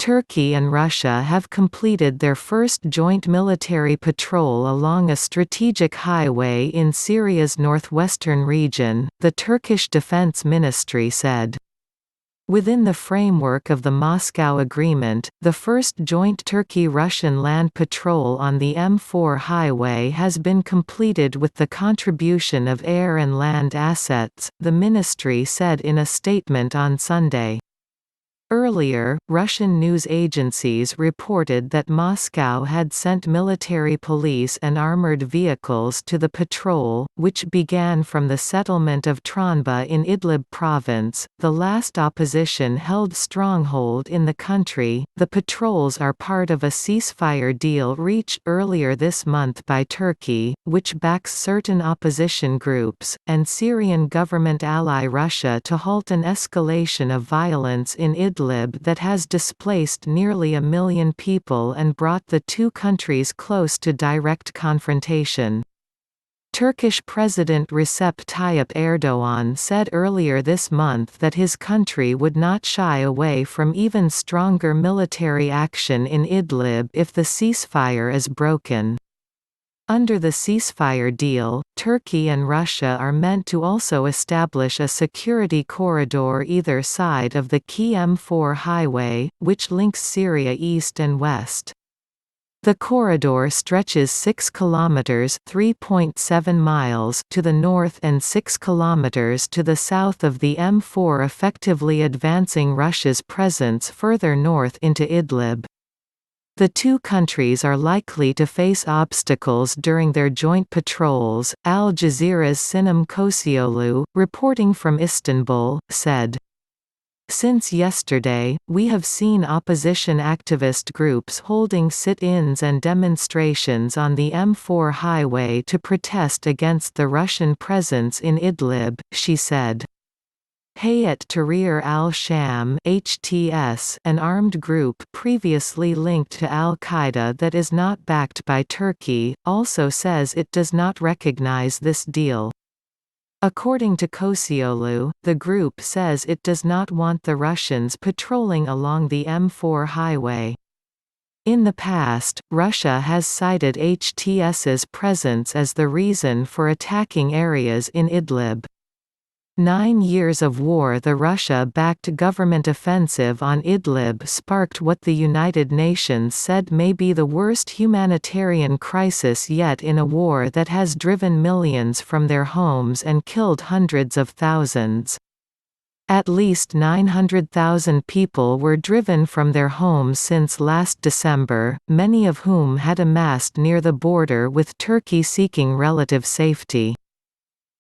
Turkey and Russia have completed their first joint military patrol along a strategic highway in Syria's northwestern region, the Turkish Defense Ministry said. Within the framework of the Moscow Agreement, the first joint Turkey-Russian land patrol on the M4 highway has been completed with the contribution of air and land assets, the ministry said in a statement on Sunday. Earlier, Russian news agencies reported that Moscow had sent military police and armored vehicles to the patrol, which began from the settlement of Tranba in Idlib province, the last opposition-held stronghold in the country. The patrols are part of a ceasefire deal reached earlier this month by Turkey, which backs certain opposition groups, and Syrian government ally Russia to halt an escalation of violence in Idlib that has displaced nearly 1 million people and brought the two countries close to direct confrontation. Turkish President Recep Tayyip Erdoğan said earlier this month that his country would not shy away from even stronger military action in Idlib if the ceasefire is broken. Under the ceasefire deal, Turkey and Russia are meant to also establish a security corridor either side of the key M4 highway, which links Syria east and west. The corridor stretches 6 kilometers (3.7 miles) to the north and 6 kilometers to the south of the M4, effectively advancing Russia's presence further north into Idlib. The two countries are likely to face obstacles during their joint patrols, Al Jazeera's Sinem Kosioglu, reporting from Istanbul, said. Since yesterday, we have seen opposition activist groups holding sit-ins and demonstrations on the M4 highway to protest against the Russian presence in Idlib, she said. Hayat Tahrir al-Sham (HTS), an armed group previously linked to al-Qaeda that is not backed by Turkey, also says it does not recognize this deal. According to Kosioglu, the group says it does not want the Russians patrolling along the M4 highway. In the past, Russia has cited HTS's presence as the reason for attacking areas in Idlib. 9 years of war. The Russia-backed government offensive on Idlib sparked what the United Nations said may be the worst humanitarian crisis yet, in a war that has driven millions from their homes and killed hundreds of thousands. At least 900,000 people were driven from their homes since last December, many of whom had amassed near the border with Turkey seeking relative safety.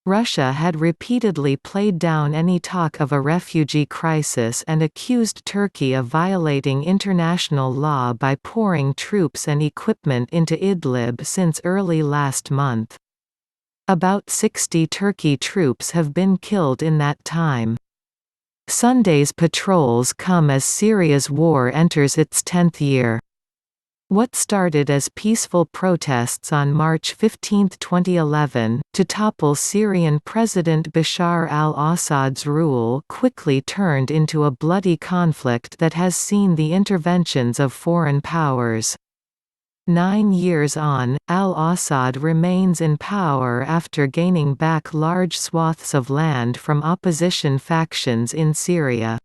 Russia had repeatedly played down any talk of a refugee crisis and accused Turkey of violating international law by pouring troops and equipment into Idlib since early last month. About 60 Turkey troops have been killed in that time. Sunday's patrols come as Syria's war enters its 10th year. What started as peaceful protests on March 15, 2011, to topple Syrian President Bashar al-Assad's rule quickly turned into a bloody conflict that has seen the interventions of foreign powers. 9 years on, al-Assad remains in power after gaining back large swaths of land from opposition factions in Syria.